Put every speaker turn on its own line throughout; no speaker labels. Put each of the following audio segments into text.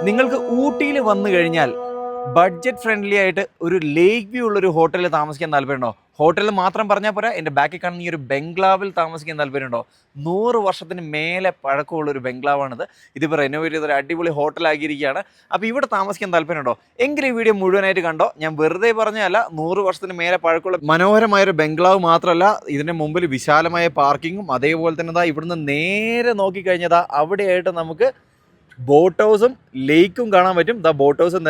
നിങ്ങൾക്ക് ഊട്ടിയിൽ വന്നു കഴിഞ്ഞാൽ ബഡ്ജറ്റ് ഫ്രണ്ട്ലി ആയിട്ട് ഒരു ലേക്ക് വ്യൂ ഉള്ളൊരു ഹോട്ടലിൽ താമസിക്കാൻ താല്പര്യമുണ്ടോ? ഹോട്ടലിൽ മാത്രം പറഞ്ഞാൽ പോരാ, എൻ്റെ ബാക്കിൽ കാണുന്ന ഈ ഒരു ബംഗ്ലാവിൽ താമസിക്കാൻ താല്പര്യമുണ്ടോ? 100 വർഷത്തിന് മേലെ പഴക്കമുള്ളൊരു ബംഗ്ലാവാണിത്. ഇതിപ്പോൾ റെനോവേറ്റ് ചെയ്തൊരു അടിപൊളി ഹോട്ടലാക്കിയിരിക്കുകയാണ്. അപ്പോൾ ഇവിടെ താമസിക്കാൻ താല്പര്യമുണ്ടോ? എങ്കിൽ ഈ വീഡിയോ മുഴുവനായിട്ട് കണ്ടോ. ഞാൻ വെറുതെ പറഞ്ഞതല്ല, 100 വർഷത്തിന് മേലെ പഴക്കമുള്ള മനോഹരമായൊരു ബംഗ്ലാവ് മാത്രമല്ല, ഇതിൻ്റെ മുമ്പിൽ വിശാലമായ പാർക്കിങ്ങും അതേപോലെ തന്നെ ഇവിടുന്ന് നേരെ നോക്കിക്കഴിഞ്ഞാൽ അവിടെയായിട്ട് നമുക്ക് ബോട്ട് ഹൗസും ലേക്കും കാണാൻ പറ്റും. ബോട്ട് ഹൗസ്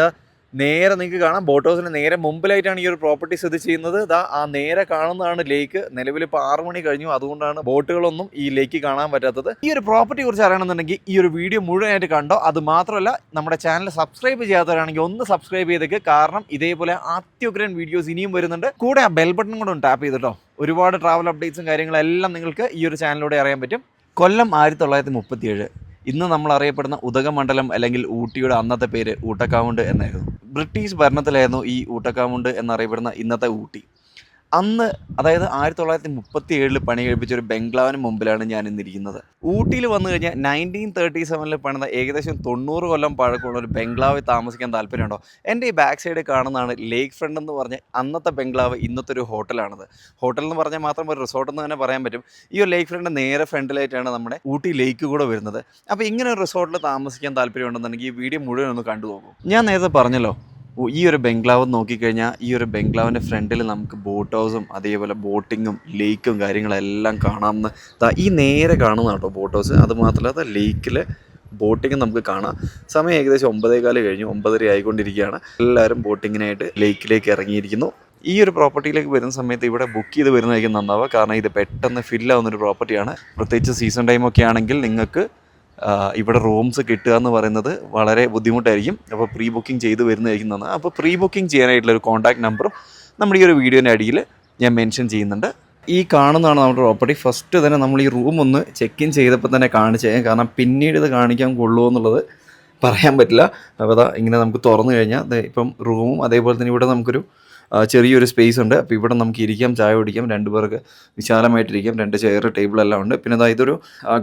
നേരെ നിങ്ങൾക്ക് കാണാം. ബോട്ട് ഹൗസിന് നേരെ മുമ്പിലായിട്ടാണ് ഈ ഒരു പ്രോപ്പർട്ടി സ്ഥിതി ചെയ്യുന്നത്. ആ നേരെ കാണുന്നതാണ് ലേക്ക്. നിലവിൽ ഇപ്പോൾ 6 മണി കഴിഞ്ഞു, അതുകൊണ്ടാണ് ബോട്ടുകളൊന്നും ഈ ലേക്ക് കാണാൻ പറ്റാത്തത്. ഈ ഒരു പ്രോപ്പർട്ടിയെ കുറിച്ച് അറിയണമെന്നുണ്ടെങ്കിൽ ഈ ഒരു വീഡിയോ മുഴുവനായിട്ട് കണ്ടോ. അത് മാത്രമല്ല, നമ്മുടെ ചാനൽ സബ്സ്ക്രൈബ് ചെയ്യാത്തവരാണെങ്കിൽ ഒന്ന് സബ്സ്ക്രൈബ് ചെയ്തേക്ക്. കാരണം ഇതേപോലെ അത്യുഗ്രൻ വീഡിയോസ് ഇനിയും വരുന്നുണ്ട്. കൂടെ ആ ബെൽ ബട്ടൺ കൂടെ ഒന്ന് ടാപ്പ് ചെയ്തിട്ടോ. ഒരുപാട് ട്രാവൽ അപ്ഡേറ്റ്സും കാര്യങ്ങളെല്ലാം നിങ്ങൾക്ക് ഈ ഒരു ചാനലിലൂടെ അറിയാൻ പറ്റും. കൊല്ലം 1937. ഇന്ന് നമ്മൾ അറിയപ്പെടുന്ന ഉദകമണ്ഡലം അല്ലെങ്കിൽ ഊട്ടിയുടെ അന്നത്തെ പേര് ഊട്ടക്കാവുണ്ട് എന്നായിരുന്നു. ബ്രിട്ടീഷ് ഭരണത്തിലായിരുന്നു ഈ ഊട്ടക്കാവുണ്ട് എന്നറിയപ്പെടുന്ന ഇന്നത്തെ ഊട്ടി. അന്ന്, അതായത് 1937 പണി കഴിപ്പിച്ച ഒരു ബംഗ്ലാവിന് മുമ്പിലാണ് ഞാൻ ഇന്നിരിക്കുന്നത്. ഊട്ടിയിൽ വന്നു കഴിഞ്ഞാൽ 1937 പണിത ഏകദേശം 90 കൊല്ലം പഴക്കമുള്ള ഒരു ബംഗ്ലാവിൽ താമസിക്കാൻ താല്പര്യമുണ്ടോ? എൻ്റെ ഈ ബാക്ക് സൈഡിൽ കാണുന്നതാണ് ലേക്ക് ഫ്രണ്ട് എന്ന് പറഞ്ഞ അന്നത്തെ ബംഗ്ലാവ്. ഇന്നത്തെ ഒരു ഹോട്ടലാണിത്. ഹോട്ടൽ എന്ന് പറഞ്ഞാൽ മാത്രം ഒരു റിസോർട്ട് എന്ന് തന്നെ പറയാൻ പറ്റും. ഈ ഒരു ലേക്ക് ഫ്രണ്ട് നേരെ ഫ്രണ്ടിലായിട്ടാണ് നമ്മുടെ ഊട്ടി ലേക്ക് കൂടെ വരുന്നത്. അപ്പോൾ ഇങ്ങനെ ഒരു റിസോർട്ടിൽ താമസിക്കാൻ താല്പര്യമുണ്ടെന്നുണ്ടെങ്കിൽ ഈ വീഡിയോ മുഴുവൻ ഒന്ന് കണ്ടു നോക്കും. ഞാൻ നേരത്തെ പറഞ്ഞല്ലോ, ഈ ഒരു ബംഗ്ലാവ് നോക്കിക്കഴിഞ്ഞാൽ ഈ ഒരു ബംഗ്ലാവിൻ്റെ ഫ്രണ്ടിൽ നമുക്ക് ബോട്ട് ഹൗസും അതേപോലെ ബോട്ടിങ്ങും ലേക്കും കാര്യങ്ങളെല്ലാം കാണാമെന്ന്. ഈ നേരെ കാണുന്ന കേട്ടോ ബോട്ട് ഹൗസ്. അതുമാത്രമല്ല ലേക്കിൽ ബോട്ടിങ് നമുക്ക് കാണാം. സമയം ഏകദേശം 9:15 കഴിഞ്ഞു, 9:30 ആയിക്കൊണ്ടിരിക്കുകയാണ്. എല്ലാവരും ബോട്ടിങ്ങിനായിട്ട് ലേക്കിലേക്ക് ഇറങ്ങിയിരിക്കുന്നു. ഈ ഒരു പ്രോപ്പർട്ടിയിലേക്ക് വരുന്ന സമയത്ത് ഇവിടെ ബുക്ക് ചെയ്ത് വരുന്നതായിരിക്കും നന്നാവുക. കാരണം ഇത് പെട്ടെന്ന് ഫില്ലാവുന്നൊരു പ്രോപ്പർട്ടിയാണ്. പ്രത്യേകിച്ച് സീസൺ ടൈമൊക്കെ ആണെങ്കിൽ നിങ്ങൾക്ക് ഇവിടെ റൂംസ് കിട്ടുക എന്ന് പറയുന്നത് വളരെ ബുദ്ധിമുട്ടായിരിക്കും. അപ്പോൾ പ്രീ ബുക്കിംഗ് ചെയ്ത് വരുന്നതായിരിക്കും നന്നാണ്. അപ്പോൾ പ്രീ ബുക്കിംഗ് ചെയ്യാനായിട്ടുള്ളൊരു കോൺടാക്ട് നമ്പറും നമ്മുടെ ഈ ഒരു വീഡിയോൻ്റെ അടിയിൽ ഞാൻ മെൻഷൻ ചെയ്യുന്നുണ്ട്. ഈ കാണുന്നതാണ് നമ്മുടെ പ്രോപ്പർട്ടി. ഫസ്റ്റ് തന്നെ നമ്മൾ ഈ റൂം ഒന്ന് ചെക്ക് ഇൻ ചെയ്തപ്പോൾ തന്നെ കാണിച്ചേ. കാരണം പിന്നീട് ഇത് കാണിക്കാൻ കൊള്ളുമോ എന്നുള്ളത് പറയാൻ പറ്റില്ല. അപ്പോൾ ഇങ്ങനെ നമുക്ക് തുറന്നു കഴിഞ്ഞാൽ ഇപ്പം റൂമും അതേപോലെ തന്നെ ഇവിടെ നമുക്കൊരു ചെറിയൊരു സ്പേസ് ഉണ്ട്. അപ്പോൾ ഇവിടെ നമുക്ക് ഇരിക്കാം, ചായ കുടിക്കാം, 2 പേർക്ക് വിശാലമായിട്ടിരിക്കാം. 2 ചെയർ ടേബിളെല്ലാം ഉണ്ട്. പിന്നെ ഇതൊരു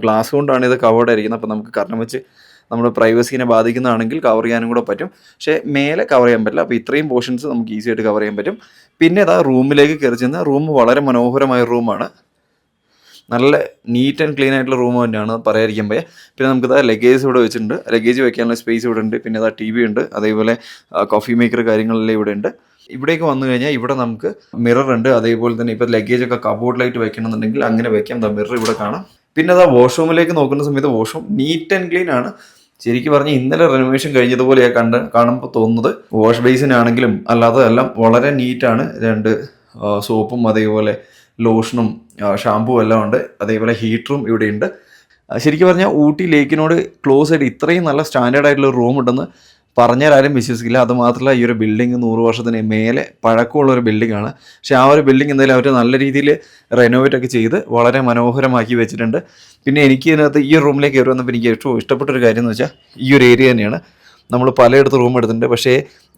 ഗ്ലാസ് കൊണ്ടാണ് ഇത് കവേർഡ് ആയിരിക്കുന്നത്. അപ്പോൾ നമുക്ക് കാരണം വെച്ച് നമ്മുടെ പ്രൈവസീനെ ബാധിക്കുന്നതാണെങ്കിൽ കവർ ചെയ്യാനും കൂടെ പറ്റും. പക്ഷേ മേലെ കവർ ചെയ്യാൻ പറ്റില്ല. അപ്പോൾ ഇത്രയും പോർഷൻസ് നമുക്ക് ഈസി ആയിട്ട് കവർ ചെയ്യാൻ പറ്റും. പിന്നെ റൂമിലേക്ക് കയറി ചെന്ന റൂം വളരെ മനോഹരമായ റൂമാണ്. നല്ല നീറ്റ് ആൻഡ് ക്ലീൻ ആയിട്ടുള്ള റൂം തന്നെയാണ്, പറയാതിരിക്കാൻ പോയാൽ. പിന്നെ നമുക്ക് ലഗേജ് ഇവിടെ വെച്ചിട്ടുണ്ട്. ലഗേജ് വെക്കാനുള്ള സ്പേസ് ഇവിടെ ഉണ്ട്. പിന്നെ TV ഉണ്ട്. അതേപോലെ കോഫി മേക്കർ കാര്യങ്ങളെല്ലാം ഇവിടെ ഉണ്ട്. ഇവിടേക്ക് വന്നു കഴിഞ്ഞാൽ ഇവിടെ നമുക്ക് മിറർ ഉണ്ട്. അതേപോലെ തന്നെ ഇപ്പോൾ ലഗേജൊക്കെ കബോർഡിലായിട്ട് വെക്കണമെന്നുണ്ടെങ്കിൽ അങ്ങനെ വെക്കാം. മിറർ ഇവിടെ കാണാം. പിന്നെ വാഷ്റൂമിലേക്ക് നോക്കുന്ന സമയത്ത് വാഷ്റൂം നീറ്റ് ആൻഡ് ക്ലീൻ ആണ്. ശരിക്കും പറഞ്ഞാൽ ഇന്നലെ റെനോവേഷൻ കഴിഞ്ഞതുപോലെയാണ് കാണുമ്പോൾ തോന്നുന്നത്. വാഷ് ബേസിനാണെങ്കിലും അല്ലാതെ എല്ലാം വളരെ നീറ്റാണ്. 2 സോപ്പും അതേപോലെ ലോഷനും ഷാമ്പും എല്ലാം ഉണ്ട്. അതേപോലെ ഹീറ്ററും ഇവിടെ ഉണ്ട്. ശരിക്കും പറഞ്ഞാൽ ഊട്ടി ലേക്കിനോട് ക്ലോസ് ആയിട്ട് ഇത്രയും നല്ല സ്റ്റാൻഡേർഡ് ആയിട്ടുള്ള റൂം ഉണ്ടെന്ന് പറഞ്ഞാൽ ആരും വിശ്വസിക്കില്ല. അതുമാത്രമല്ല, ഈ ഒരു ബിൽഡിംഗ് 100 വർഷത്തിന് മേലെ പഴക്കമുള്ള ഒരു ബിൽഡിംഗ് ആണ്. പക്ഷേ ആ ഒരു ബിൽഡിംഗ് എന്തായാലും അവർ നല്ല രീതിയിൽ റെനോവേറ്റ് ഒക്കെ ചെയ്ത് വളരെ മനോഹരമാക്കി വെച്ചിട്ടുണ്ട്. പിന്നെ എനിക്ക് ഇതിനകത്ത് ഈ റൂമിലേക്ക് കയറി വന്നപ്പോൾ എനിക്ക് ഏറ്റവും ഇഷ്ടപ്പെട്ടൊരു കാര്യം എന്ന് വെച്ചാൽ ഈ ഒരു ഏരിയ തന്നെയാണ്. നമ്മൾ പലയിടത്ത് റൂം എടുത്തിട്ടുണ്ട്, പക്ഷേ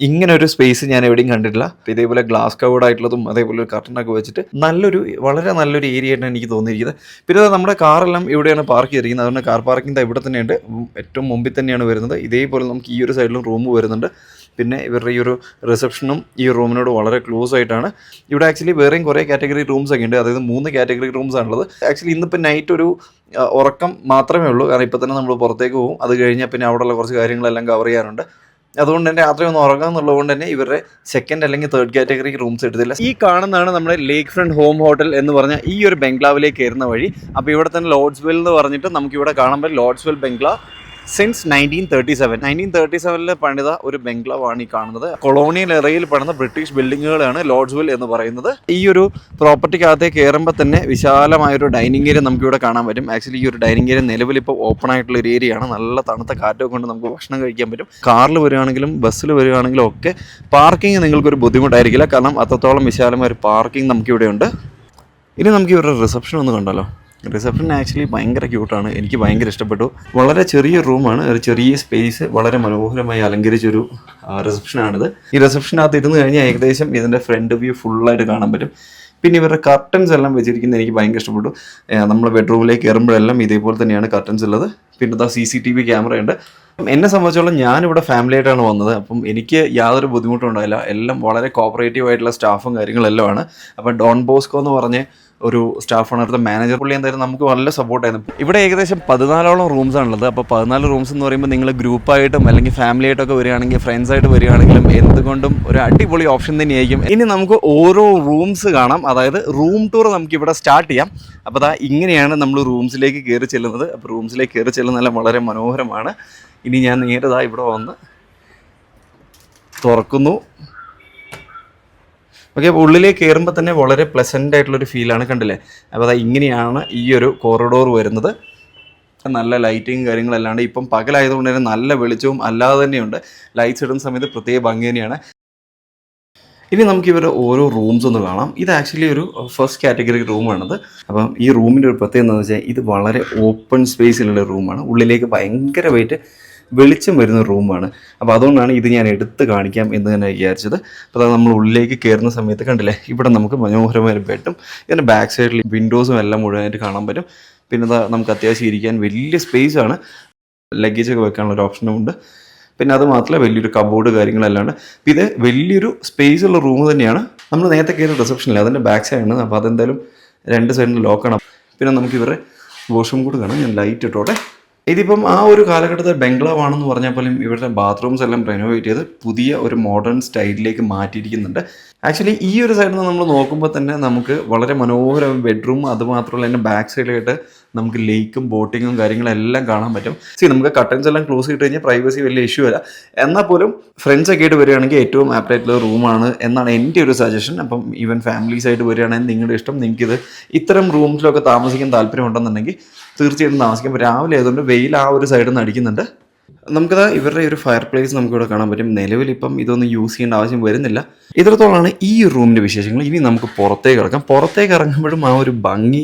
ഇങ്ങനെ ഒരു സ്പേസ് ഞാൻ എവിടെയും കണ്ടിട്ടില്ല. ഇതേപോലെ ഗ്ലാസ് കവേർഡ് ആയിട്ടുള്ളതും അതേപോലെ ഒരു കർട്ടനൊക്കെ വെച്ചിട്ട് വളരെ നല്ലൊരു ഏരിയ ആയിട്ടാണ് എനിക്ക് തോന്നിയിരിക്കുന്നത്. പിന്നെ നമ്മുടെ കാറെല്ലാം ഇവിടെയാണ് പാർക്ക് ചെയ്തിരിക്കുന്നത്. അതുകൊണ്ട് കാർ പാർക്കിംഗ് ഇവിടെ തന്നെയുണ്ട്. ഏറ്റവും മുമ്പിൽ തന്നെയാണ് വരുന്നത്. ഇതേപോലെ നമുക്ക് ഈ ഒരു സൈഡിലും റൂം വരുന്നുണ്ട്. പിന്നെ ഇവരുടെ ഈ ഒരു റിസപ്ഷനും ഈ റൂമിനോട് വളരെ ക്ലോസ് ആയിട്ടാണ്. ഇവിടെ ആക്ച്വലി വേറെയും കുറേ കാറ്റഗറി റൂംസ് ഒക്കെ ഉണ്ട്. അതായത് 3 കാറ്റഗറി റൂംസ് ആണുള്ളത്. ആക്ച്വലി ഇന്നിപ്പോൾ നൈറ്റ് ഒരു ഉറക്കം മാത്രമേ ഉള്ളൂ. കാരണം ഇപ്പോൾ തന്നെ നമ്മൾ പുറത്തേക്ക് പോകും. അത് കഴിഞ്ഞാൽ പിന്നെ അവിടെയുള്ള കുറച്ച് കാര്യങ്ങളെല്ലാം കവർ ചെയ്യാനുണ്ട്. അതുകൊണ്ട് തന്നെ രാത്രി ഉറങ്ങാം എന്നുള്ളതുകൊണ്ട് തന്നെ ഇവരുടെ 2nd അല്ലെങ്കിൽ 3rd കാറ്റഗറി റൂംസ് എടുത്തില്ല. ഈ കാണുന്നതാണ് നമ്മുടെ ലേക്ക് ഫ്രണ്ട് ഹോം ഹോട്ടൽ എന്ന് പറഞ്ഞാൽ ഈ ഒരു ബംഗ്ലാവിലേക്ക് കയറുന്ന വഴി. അപ്പോൾ ഇവിടെ തന്നെ ലോഡ്സ്വെൽ എന്ന് പറഞ്ഞിട്ട് നമുക്കിവിടെ കാണാൻ പറ്റും. ലോഡ്സ്വെൽ ബംഗ്ലാവ് സിൻസ് 1937 പണിത ഒരു ബംഗ്ലാവാണ് ഈ കാണുന്നത്. കൊളോണിയൽ എറയിൽ പണിത ബ്രിട്ടീഷ് ബിൽഡിങ്ങുകളാണ് ലോഡ്സ്വെൽ എന്ന് പറയുന്നത്. ഈ ഒരു പ്രോപ്പർട്ടിക്കകത്തേക്ക് കയറുമ്പോൾ തന്നെ വിശാലമായൊരു ഡൈനിങ് ഏരിയ നമുക്കിവിടെ കാണാൻ പറ്റും. ആക്ച്വലി ഈ ഒരു ഡൈനിങ് ഏരിയ നിലവിൽ ഇപ്പോൾ ഓപ്പൺ ആയിട്ടുള്ള ഒരു ഏരിയയാണ്. നല്ല തണുത്ത കാറ്റൊക്കെ കൊണ്ട് നമുക്ക് ഭക്ഷണം കഴിക്കാൻ പറ്റും. കാറിൽ വരികയാണെങ്കിലും ബസ്സിൽ വരികയാണെങ്കിലും ഒക്കെ പാർക്കിംഗ് നിങ്ങൾക്കൊരു ബുദ്ധിമുട്ടായിരിക്കില്ല. കാരണം അത്രത്തോളം വിശാലമായ ഒരു പാർക്കിംഗ് നമുക്കിവിടെ ഉണ്ട്. ഇനി നമുക്ക് ഇവരുടെ റിസപ്ഷൻ ഒന്ന് കണ്ടല്ലോ. റിസപ്ഷൻ ആക്ച്വലി ഭയങ്കര ക്യൂട്ടാണ്. എനിക്ക് ഭയങ്കര ഇഷ്ടപ്പെട്ടു. വളരെ ചെറിയ റൂമാണ്, ഒരു ചെറിയ സ്പേസ്, വളരെ മനോഹരമായി അലങ്കരിച്ചൊരു റിസപ്ഷനാണിത്. ഈ റിസപ്ഷനകത്ത് ഇരുന്ന് കഴിഞ്ഞാൽ ഏകദേശം ഇതിൻ്റെ ഫ്രണ്ട് വ്യൂ ഫുള്ളായിട്ട് കാണാൻ പറ്റും.
പിന്നെ ഇവരുടെ കർട്ടൻസ് എല്ലാം വെച്ചിരിക്കുന്നത് എനിക്ക് ഭയങ്കര ഇഷ്ടപ്പെട്ടു. നമ്മൾ ബെഡ്റൂമിലേക്ക് കയറുമ്പോഴെല്ലാം ഇതേപോലെ തന്നെയാണ് കർട്ടൻസ് ഉള്ളത്. പിന്നെ ഇതാ CCTV ക്യാമറ ഉണ്ട്. എന്നെ സംബന്ധിച്ചോളം ഞാനിവിടെ ഫാമിലി ആയിട്ടാണ് വന്നത്. അപ്പം എനിക്ക് യാതൊരു ബുദ്ധിമുട്ടും ഉണ്ടായില്ല. എല്ലാം വളരെ കോപ്പറേറ്റീവ് ആയിട്ടുള്ള സ്റ്റാഫും കാര്യങ്ങളെല്ലാം ആണ്. അപ്പം ഡോൺ ബോസ്കോ എന്ന് പറഞ്ഞ് ഒരു സ്റ്റാഫാണ്, അടുത്ത മാനേജർ. പുള്ളി എന്തായാലും നമുക്ക് നല്ല സപ്പോർട്ടായിരുന്നു. ഇവിടെ ഏകദേശം 14ഓളം റൂംസ് ആണുള്ളത്. അപ്പോൾ 14 റൂംസ് എന്ന് പറയുമ്പോൾ നിങ്ങൾ ഗ്രൂപ്പായിട്ടും അല്ലെങ്കിൽ ഫാമിലി ആയിട്ടൊക്കെ വരികയാണെങ്കിൽ, ഫ്രണ്ട്സ് ആയിട്ട് വരികയാണെങ്കിലും എന്തുകൊണ്ടും ഒരു അടിപൊളി ഓപ്ഷൻ തന്നെയായിരിക്കും. ഇനി നമുക്ക് ഓരോ റൂംസ് കാണാം. അതായത് റൂം ടൂർ നമുക്ക് ഇവിടെ സ്റ്റാർട്ട് ചെയ്യാം. അപ്പോൾ അതാ ഇങ്ങനെയാണ് നമ്മൾ റൂംസിലേക്ക് കയറി ചെല്ലുന്നത്. അപ്പോൾ റൂംസിലേക്ക് കയറി ചെല്ലുന്നതെല്ലാം വളരെ മനോഹരമാണ്. ഇനി ഞാൻ നേരതാ ഇവിടെ വന്ന് തുറക്കുന്നു. ഓക്കെ, അപ്പോൾ ഉള്ളിലേക്ക് കയറുമ്പോൾ തന്നെ വളരെ പ്ലസൻ്റ് ആയിട്ടുള്ളൊരു ഫീലാണ്, കണ്ടില്ലേ? അപ്പോൾ അതാ ഇങ്ങനെയാണ് ഈ ഒരു കോറിഡോർ വരുന്നത്. നല്ല ലൈറ്റിങ് കാര്യങ്ങളല്ലാണ്ട് ഇപ്പം പകലായതുകൊണ്ട് തന്നെ നല്ല വെളിച്ചവും അല്ലാതെ തന്നെയുണ്ട്. ലൈറ്റ്സ് ഇടുന്ന സമയത്ത് പ്രത്യേക ഭംഗി തന്നെയാണ്. ഇനി നമുക്ക് ഇവരുടെ ഓരോ റൂംസ് ഒന്ന് കാണാം. ഇത് ആക്ച്വലി ഒരു ഫസ്റ്റ് കാറ്റഗറി റൂമാണിത്. അപ്പം ഈ റൂമിൻ്റെ ഒരു പ്രത്യേകത എന്താണെന്ന് വെച്ചാൽ ഇത് വളരെ ഓപ്പൺ സ്പേസിലുള്ള റൂമാണ്. ഉള്ളിലേക്ക് ഭയങ്കരമായിട്ട് വെളിച്ചം വരുന്ന റൂമാണ്. അപ്പോൾ അതുകൊണ്ടാണ് ഇത് ഞാൻ എടുത്ത് കാണിക്കാം എന്ന് തന്നെ വിചാരിച്ചത്. അപ്പോൾ അത് നമ്മൾ ഉള്ളിലേക്ക് കയറുന്ന സമയത്ത് കണ്ടില്ലേ, ഇവിടെ നമുക്ക് മനോഹരമായ ബെഡും ഇതിൻ്റെ ബാക്ക് സൈഡിൽ വിൻഡോസും എല്ലാം മുഴുവനായിട്ട് കാണാൻ പറ്റും. പിന്നെ നമുക്ക് അത്യാവശ്യം ഇരിക്കാൻ വലിയ സ്പേസാണ്. ലഗേജൊക്കെ വെക്കാനുള്ള ഒരു ഓപ്ഷനും ഉണ്ട്. പിന്നെ അത് മാത്രമല്ല വലിയൊരു കബോർഡ് കാര്യങ്ങളെല്ലാം ഉണ്ട്. ഇത് വലിയൊരു സ്പേസ് ഉള്ള റൂം തന്നെയാണ്. നമ്മൾ നേരത്തെ കയറിയ റിസപ്ഷനില്ല, അതിൻ്റെ ബാക്ക് സൈഡാണ്. അപ്പോൾ അതെന്തായാലും രണ്ട് സൈഡിൽ ലോക്കാണ്. പിന്നെ നമുക്ക് ഇവരുടെ വാഷ്റൂം കൂടെ കാണാം. ഞാൻ ലൈറ്റ് ഇട്ടോട്ടെ. ഇതിപ്പം ആ ഒരു കാലഘട്ടത്തിൽ ബംഗ്ലാവ് ആണെന്ന് പറഞ്ഞാൽ പോലും ഇവരുടെ ബാത്റൂംസ് എല്ലാം റെനോവേറ്റ് ചെയ്ത് പുതിയ ഒരു മോഡേൺ സ്റ്റൈലിലേക്ക് മാറ്റിയിരിക്കുന്നുണ്ട്. ആക്ച്വലി ഈ ഒരു സൈഡിൽ നിന്ന് നമ്മൾ നോക്കുമ്പോൾ തന്നെ നമുക്ക് വളരെ മനോഹരം ബെഡ്റൂം, അതുമാത്രമല്ല അതിൻ്റെ ബാക്ക് സൈഡിലായിട്ട് നമുക്ക് ലേക്കും ബോട്ടിങ്ങും കാര്യങ്ങളെല്ലാം കാണാൻ പറ്റും. നമുക്ക് കട്ടൻസ് എല്ലാം ക്ലോസ് ചെയ്ത് കഴിഞ്ഞാൽ പ്രൈവസി വലിയ ഇഷ്യൂ അല്ല. എന്നാൽ പോലും ഫ്രണ്ട്സ് ഒക്കെ ആയിട്ട് വരികയാണെങ്കിൽ ഏറ്റവും ആപ്റ്റായിട്ടുള്ള റൂമാണ് എന്നാണ് എൻ്റെ ഒരു സജഷൻ. അപ്പം ഈവൻ ഫാമിലീസ് ആയിട്ട് വരികയാണെങ്കിൽ നിങ്ങളുടെ ഇഷ്ടം, നിങ്ങൾക്കിത് ഇത്തരം റൂംസിലൊക്കെ താമസിക്കാൻ താല്പര്യമുണ്ടെന്നുണ്ടെങ്കിൽ തീർച്ചയായിട്ടും താമസിക്കാം. രാവിലെ ആയതുകൊണ്ട് വെയിൽ ആ ഒരു സൈഡിൽ നിന്ന് അടിക്കുന്നുണ്ട്. നമുക്കത് ഇവരുടെ ഒരു ഫയർ പ്ലേസ് നമുക്കിവിടെ കാണാൻ പറ്റും. നിലവിൽ ഇപ്പം ഇതൊന്നും യൂസ് ചെയ്യേണ്ട ആവശ്യം വരുന്നില്ല. ഇത്രത്തോളമാണ് ഈ റൂമിൻ്റെ വിശേഷങ്ങൾ. ഇനി നമുക്ക് പുറത്തേക്ക് ഇറങ്ങാം. പുറത്തേക്ക് ഇറങ്ങുമ്പോഴും ആ ഒരു ഭംഗി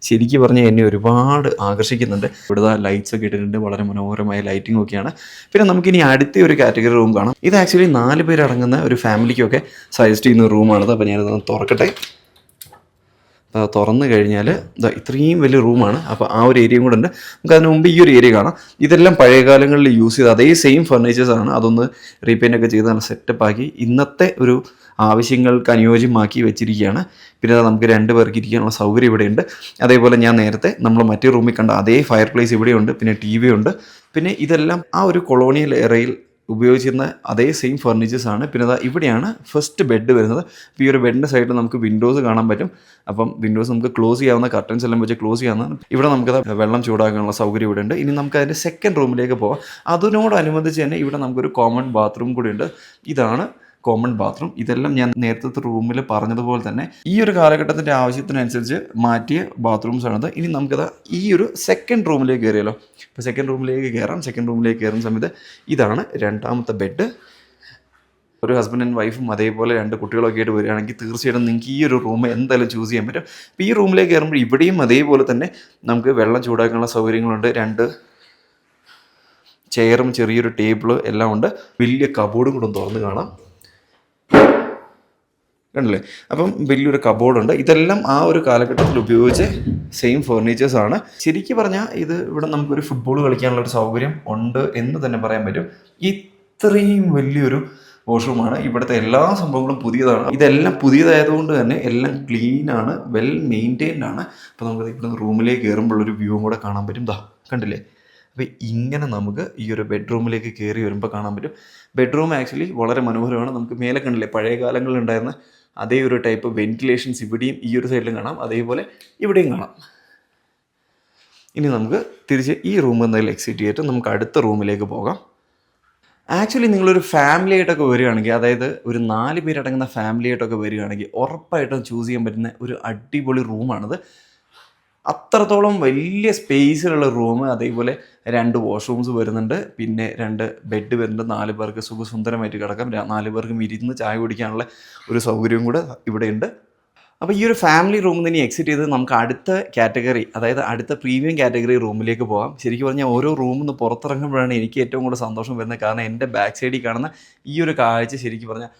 ശരിക്കും പറഞ്ഞാൽ എന്നെ ഒരുപാട് ആകർഷിക്കുന്നുണ്ട്. ഇവിടുത്തെ ലൈറ്റ്സ് ഒക്കെ ഇട്ടിട്ടുണ്ട്, വളരെ മനോഹരമായ ലൈറ്റിംഗ് ഒക്കെയാണ്. പിന്നെ നമുക്കിനി അടുത്ത ഒരു കാറ്റഗറി റൂം കാണാം. ഇത് ആക്ച്വലി 4 പേര് അടങ്ങുന്ന ഒരു ഫാമിലിക്കൊക്കെ സജസ്റ്റ് ചെയ്യുന്ന റൂമാണത്. അപ്പോൾ ഞാനിതൊന്ന് തുറക്കട്ടെ. തുറന്നു കഴിഞ്ഞാൽ ഇത്രയും വലിയ റൂമാണ്. അപ്പോൾ ആ ഒരു ഏരിയയും കൂടെ ഉണ്ട്. നമുക്ക് അതിന് മുമ്പ് ഈ ഒരു ഏരിയ കാണാം. ഇതെല്ലാം പഴയ കാലങ്ങളിൽ യൂസ് ചെയ്ത അതേ സെയിം ഫർണിച്ചേഴ്സാണ്. അതൊന്ന് റീപെയിൻ്റ് ഒക്കെ ചെയ്ത് നല്ല സെറ്റപ്പാക്കി ഇന്നത്തെ ഒരു ആവശ്യങ്ങൾക്ക് അനുയോജ്യമാക്കി വെച്ചിരിക്കുകയാണ്. പിന്നെ നമുക്ക് 2 പേർക്ക് ഇരിക്കാനുള്ള സൗകര്യം ഇവിടെയുണ്ട്. അതേപോലെ ഞാൻ നേരത്തെ നമ്മൾ മറ്റേ റൂമിൽ കണ്ട അതേ ഫയർ പ്ലേസ് ഇവിടെയുണ്ട്. പിന്നെ TV ഉണ്ട്. പിന്നെ ഇതെല്ലാം ആ ഒരു കൊളോണിയൽ എറയിൽ ഉപയോഗിച്ചിരുന്ന അതേ സെയിം ഫർണിച്ചേഴ്സ് ആണ്. പിന്നെ ഇവിടെയാണ് ഫസ്റ്റ് ബെഡ് വരുന്നത്. അപ്പോൾ ഈ ഒരു ബെഡിൻ്റെ സൈഡിൽ നമുക്ക് വിൻഡോസ് കാണാൻ പറ്റും. അപ്പം വിൻഡോസ് നമുക്ക് ക്ലോസ് ചെയ്യാവുന്ന, കർട്ടൻസ് എല്ലാം വെച്ച് ക്ലോസ് ചെയ്യാവുന്ന. ഇവിടെ നമുക്ക് വെള്ളം ചൂടാക്കാനുള്ള സൗകര്യം ഇവിടെ ഉണ്ട്. ഇനി നമുക്ക് അതിൻ്റെ സെക്കൻഡ് റൂമിലേക്ക് പോകാം. അതിനോടനുബന്ധിച്ച് തന്നെ ഇവിടെ നമുക്കൊരു കോമൺ ബാത്റൂം കൂടി ഉണ്ട്. ഇതാണ് കോമൺ ബാത്റൂം. ഇതെല്ലാം ഞാൻ നേരത്തെ റൂമിൽ പറഞ്ഞതുപോലെ തന്നെ ഈ ഒരു കാലഘട്ടത്തിൻ്റെ ആവശ്യത്തിനനുസരിച്ച് മാറ്റിയ ബാത്റൂംസ് ആണത്. ഇനി നമുക്കത് ഈ ഒരു സെക്കൻഡ് റൂമിലേക്ക് കയറിയല്ലോ. ഇപ്പോൾ സെക്കൻഡ് റൂമിലേക്ക് കയറാം. സെക്കൻഡ് റൂമിലേക്ക് കയറുന്ന സമയത്ത് ഇതാണ് രണ്ടാമത്തെ ബെഡ്. ഒരു ഹസ്ബൻഡ് ആൻഡ് വൈഫും അതേപോലെ 2 കുട്ടികളൊക്കെ ആയിട്ട് വരികയാണെങ്കിൽ തീർച്ചയായിട്ടും നിങ്ങൾക്ക് ഈ ഒരു റൂം എന്തായാലും ചൂസ് ചെയ്യാൻ പറ്റും. അപ്പോൾ ഈ റൂമിലേക്ക് കയറുമ്പോൾ ഇവിടെയും അതേപോലെ തന്നെ നമുക്ക് വെള്ളം ചൂടാക്കാനുള്ള സൗകര്യങ്ങളുണ്ട്. 2 ചെയറും ചെറിയൊരു ടേബിള് എല്ലാം ഉണ്ട്. വലിയ കബോർഡും കൂടെ തുറന്ന് കാണാം, കണ്ടില്ലേ? അപ്പം വലിയൊരു കബോർഡുണ്ട്. ഇതെല്ലാം ആ ഒരു കാലഘട്ടത്തിൽ ഉപയോഗിച്ച സെയിം ഫർണിച്ചേഴ്സാണ്. ശരിക്കും പറഞ്ഞാൽ ഇത് ഇവിടെ നമുക്കൊരു ഫുട്ബോൾ കളിക്കാനുള്ളൊരു സൗകര്യം ഉണ്ട് എന്ന് തന്നെ പറയാൻ പറ്റും. ഇത്രയും വലിയൊരു വാഷ്റൂമാണ്. ഇവിടുത്തെ എല്ലാ സംഭവങ്ങളും പുതിയതാണ്. ഇതെല്ലാം പുതിയതായതുകൊണ്ട് തന്നെ എല്ലാം ക്ലീനാണ്, വെൽ മെയിൻറ്റെയിൻഡ് ആണ്. അപ്പോൾ നമുക്ക് ഇവിടെ റൂമിലേക്ക് കയറുമ്പോഴൊരു വ്യൂവും കൂടെ കാണാൻ പറ്റും. കണ്ടില്ലേ? അപ്പോൾ ഇങ്ങനെ നമുക്ക് ഈ ഒരു ബെഡ്റൂമിലേക്ക് കയറി വരുമ്പോൾ കാണാൻ പറ്റും. ബെഡ്റൂം ആക്ച്വലി വളരെ മനോഹരമാണ്. നമുക്ക് മേലെ കണ്ടില്ലേ, പഴയ കാലങ്ങളിൽ ഉണ്ടായിരുന്ന അതേ ഒരു ടൈപ്പ് വെന്റിലേഷൻസ് ഇവിടെയും ഈ ഒരു സൈഡിലും കാണാം, അതേപോലെ ഇവിടെയും കാണാം. ഇനി നമുക്ക് തിരിച്ച് ഈ റൂം എന്തായാലും എക്സിറ്റ് ചെയ്തിട്ട് നമുക്ക് അടുത്ത റൂമിലേക്ക് പോകാം. ആക്ച്വലി നിങ്ങളൊരു ഫാമിലി ആയിട്ടൊക്കെ വരികയാണെങ്കിൽ, അതായത് ഒരു 4 പേരടങ്ങുന്ന ഫാമിലി ആയിട്ടൊക്കെ വരികയാണെങ്കിൽ ഉറപ്പായിട്ടും ചൂസ് ചെയ്യാൻ പറ്റുന്ന ഒരു അടിപൊളി റൂമാണിത്. അത്രത്തോളം വലിയ സ്പേസിലുള്ള റൂം, അതേപോലെ 2 വാഷ്റൂംസ് വരുന്നുണ്ട്. പിന്നെ 2 ബെഡ് വരുന്നുണ്ട്. 4 പേർക്ക് സുഖസുന്ദരമായിട്ട് കിടക്കാം. 4 പേർക്കും ഇരുന്ന് ചായ കുടിക്കാനുള്ള ഒരു സൗകര്യവും കൂടെ ഇവിടെയുണ്ട്. അപ്പോൾ ഈ ഒരു ഫാമിലി റൂമിൽ നിന്ന് എക്സിറ്റ് ചെയ്ത് നമുക്ക് അടുത്ത കാറ്റഗറി, അതായത് അടുത്ത പ്രീമിയം കാറ്റഗറി റൂമിലേക്ക് പോകാം. ശരിക്കും പറഞ്ഞാൽ ഓരോ റൂമിൽ നിന്ന് പുറത്തിറങ്ങുമ്പോഴാണ് എനിക്ക് ഏറ്റവും കൂടുതൽ സന്തോഷം വരുന്നത്. കാരണം എൻ്റെ ബാക്ക് സൈഡിൽ കാണുന്ന ഈ ഒരു കാഴ്ച ശരിക്കും പറഞ്ഞാൽ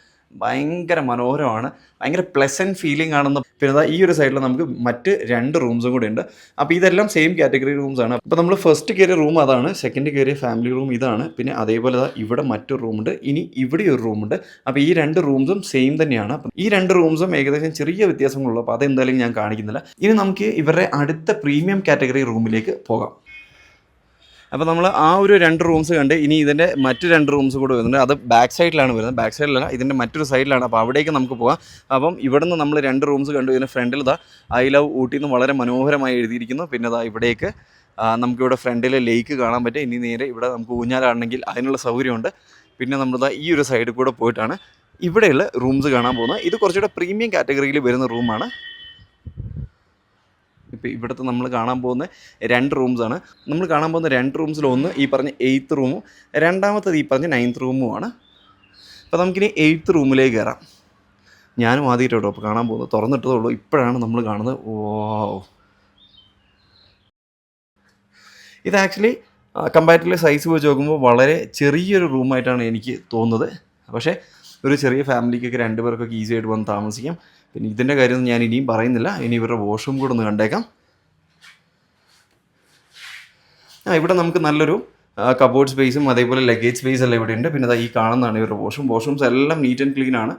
ഭയങ്കര മനോഹരമാണ്, ഭയങ്കര പ്ലസൻറ്റ് ഫീലിംഗ് ആണെന്ന്. പിന്നെ ഈ ഒരു സൈഡിൽ നമുക്ക് മറ്റ് 2 റൂംസും കൂടി ഉണ്ട്. അപ്പോൾ ഇതെല്ലാം സെയിം കാറ്റഗറി റൂംസ് ആണ്. അപ്പോൾ നമ്മൾ ഫസ്റ്റ് കയറിയ റൂം അതാണ്, സെക്കൻഡ് കയറിയ ഫാമിലി റൂം ഇതാണ്, പിന്നെ അതേപോലെ ഇവിടെ മറ്റൊരു റൂമുണ്ട്, ഇനി ഇവിടെ ഒരു റൂമുണ്ട്. അപ്പോൾ ഈ 2 റൂംസും സെയിം തന്നെയാണ്. അപ്പം ഈ 2 റൂംസും ഏകദേശം ചെറിയ വ്യത്യാസങ്ങളുള്ളൂ. അപ്പോൾ അതെന്തായാലും ഞാൻ കാണിക്കുന്നില്ല. ഇനി നമുക്ക് ഇവരുടെ അടുത്ത പ്രീമിയം കാറ്റഗറി റൂമിലേക്ക് പോകാം. അപ്പോൾ നമ്മൾ ആ ഒരു 2 റൂംസ് കണ്ട് ഇനി ഇതിൻ്റെ മറ്റ് 2 റൂംസ് കൂടെ വരുന്നുണ്ട്. അത് ബാക്ക് സൈഡിലാണ് വരുന്നത്, ബാക്ക് സൈഡിലല്ല, ഇതിൻ്റെ മറ്റൊരു സൈഡിലാണ്. അപ്പോൾ അവിടേക്ക് നമുക്ക് പോകാം. അപ്പം ഇവിടുന്ന് നമ്മൾ 2 റൂംസ് കണ്ടു. ഇതിൻ്റെ ഫ്രണ്ടിൽ ഐ ലവ് ഊട്ടി എന്ന് വളരെ മനോഹരമായി എഴുതിയിരിക്കുന്നു. പിന്നെ ഇവിടേക്ക് നമുക്കിവിടെ ഫ്രണ്ടിൽ ലേക്ക് കാണാൻ പറ്റും. ഇനി നേരെ ഇവിടെ നമുക്ക് ഊഞ്ഞാലാണെങ്കിൽ അതിനുള്ള സൗകര്യമുണ്ട്. പിന്നെ നമ്മൾ ഈ ഒരു സൈഡിൽ കൂടെ പോയിട്ടാണ് ഇവിടെയുള്ള റൂംസ് കാണാൻ പോകുന്നത്. ഇത് കുറച്ചുകൂടെ പ്രീമിയം കാറ്റഗറിയിൽ വരുന്ന റൂമാണ്. ഇപ്പോൾ ഇവിടുത്തെ നമ്മൾ കാണാൻ പോകുന്ന 2 റൂംസാണ്. നമ്മൾ കാണാൻ പോകുന്ന 2 റൂംസിൽ ഒന്ന് ഈ പറഞ്ഞ 8th റൂമും രണ്ടാമത്തത് ഈ പറഞ്ഞ 9th റൂമുമാണ്. അപ്പോൾ നമുക്കിനി 8th റൂമിലേക്ക് കയറാം. ഞാനും ആദ്യമായിട്ട് കേട്ടോ അപ്പോൾ കാണാൻ പോകുന്നത്, തുറന്നിട്ടതേ ഉള്ളൂ, ഇപ്പോഴാണ് നമ്മൾ കാണുന്നത്. ഓ, ഇത് ആക്ച്വലി കമ്പാരിറ്റീവ്ലി സൈസ് വെച്ച് നോക്കുമ്പോൾ വളരെ ചെറിയൊരു റൂമായിട്ടാണ് എനിക്ക് തോന്നുന്നത്. പക്ഷേ ഒരു ചെറിയ ഫാമിലിക്കൊക്കെ 2 പേർക്കൊക്കെ ഈസി ആയിട്ട് വന്ന് താമസിക്കാം. പിന്നെ ഇതിൻ്റെ കാര്യമൊന്നും ഞാൻ ഇനിയും പറയുന്നില്ല. ഇനി ഇവരുടെ വാഷ്റൂം കൂടെ ഒന്ന് കണ്ടേക്കാം. ഇവിടെ നമുക്ക് നല്ലൊരു കബോർഡ് സ്പേസും അതേപോലെ ലഗേജ് സ്പേസ് എല്ലാം ഇവിടെ ഉണ്ട്. പിന്നെ ഈ കാണുന്നതാണ് ഇവരുടെ വാഷ്റൂംസ് എല്ലാം നീറ്റ് ആൻഡ് ക്ലീൻ ആണ്.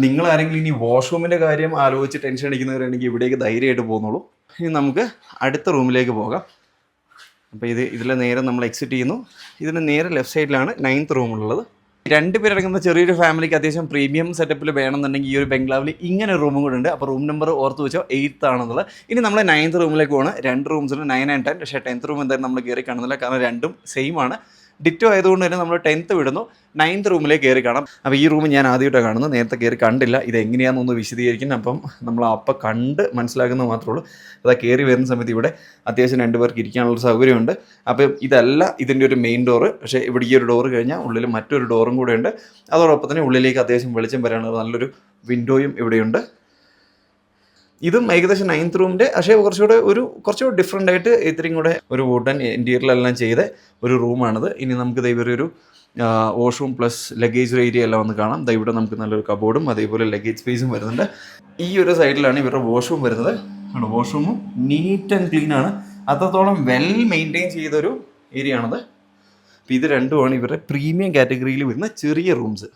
നിങ്ങൾ ആരെങ്കിലും ഇനി വാഷ്റൂമിൻ്റെ കാര്യം ആലോചിച്ച് ടെൻഷൻ അടിക്കുന്നവരാണെങ്കിൽ ഇവിടേക്ക് ധൈര്യമായിട്ട് പോകുന്നുള്ളൂ. ഇനി നമുക്ക് അടുത്ത റൂമിലേക്ക് പോകാം. അപ്പോൾ ഇതിൽ നേരെ നമ്മൾ എക്സിറ്റ് ചെയ്യുന്നു. ഇതിന് നേരെ ലെഫ്റ്റ് സൈഡിലാണ് 9th റൂമുള്ളത്. 2 പേരടങ്ങുന്ന ചെറിയൊരു ഫാമിലിക്ക് അത്യാവശ്യം പ്രീമിയം സെറ്റപ്പിൽ വേണമെന്നുണ്ടെങ്കിൽ ഈ ഒരു ബംഗ്ലാവിൽ ഇങ്ങനെ ഒരു റൂമും കൂടെ ഉണ്ട്. അപ്പോൾ റൂം നമ്പർ ഓർത്ത് വെച്ചോ, 8th ആണെന്നുള്ളത്. ഇനി നമ്മൾ 9th റൂമിലേക്ക് പോകണം. 2 റൂംസിന് 9 and 10. പക്ഷേ 10th റൂം എന്തായാലും നമ്മൾ കയറി കാണുന്നില്ല, കാരണം രണ്ടും സെയിം ആണ്. ഡിറ്റോ ആയതുകൊണ്ട് തന്നെ നമ്മൾ 10th വിടുന്നു, 9th റൂമിലേക്ക് കയറി കാണാം. അപ്പോൾ ഈ റൂം ഞാൻ ആദ്യമായിട്ടാണ് കാണുന്നത്, നേരത്തെ കയറി കണ്ടില്ല. ഇത് എങ്ങനെയാണെന്നൊന്ന് വിശദീകരിക്കും. അപ്പം നമ്മൾ അപ്പം കണ്ട് മനസ്സിലാക്കുന്നത് മാത്രമേ ഉള്ളൂ. കയറി വരുന്ന സമയത്ത് ഇവിടെ അത്യാവശ്യം 2 പേർക്ക് ഇരിക്കാനുള്ള സൗകര്യമുണ്ട്. അപ്പം ഇതല്ല ഇതിൻ്റെ ഒരു മെയിൻ ഡോറ്. പക്ഷേ ഇവിടെ ഈ ഒരു ഡോറ് കഴിഞ്ഞാൽ ഉള്ളിൽ മറ്റൊരു ഡോറും കൂടെ ഉണ്ട്. അതോടൊപ്പം തന്നെ ഉള്ളിലേക്ക് അത്യാവശ്യം വെളിച്ചം വരാനുള്ള നല്ലൊരു വിൻഡോയും ഇവിടെയുണ്ട്. ഇതും ഏകദേശം 9th റൂമിൻ്റെ, പക്ഷേ കുറച്ചുകൂടെ ഡിഫറെൻ്റ് ആയിട്ട് ഇത്രയും കൂടെ ഒരു വുഡൻ ഇൻറ്റീരിയലെല്ലാം ചെയ്ത ഒരു റൂമാണിത്. ഇനി നമുക്ക് ഇവരുടെ ഒരു വാഷ്റൂം പ്ലസ് ലഗേജ് ഏരിയ എല്ലാം ഒന്ന് കാണാം. ഇവിടെ നമുക്ക് നല്ലൊരു കബോർഡും അതേപോലെ ലഗേജ് സ്പേസും വരുന്നുണ്ട്. ഈ ഒരു സൈഡിലാണ് ഇവരുടെ വാഷ്റൂം വരുന്നത്. വാഷ്റൂമും നീറ്റ് ആൻഡ് ക്ലീൻ ആണ്. അത്രത്തോളം വെൽ മെയിൻറ്റെയിൻ ചെയ്തൊരു ഏരിയ ആണത്. അപ്പോൾ ഇത് രണ്ടുമാണ് ഇവരുടെ പ്രീമിയം കാറ്റഗറിയിൽ വരുന്ന ചെറിയ റൂംസ്.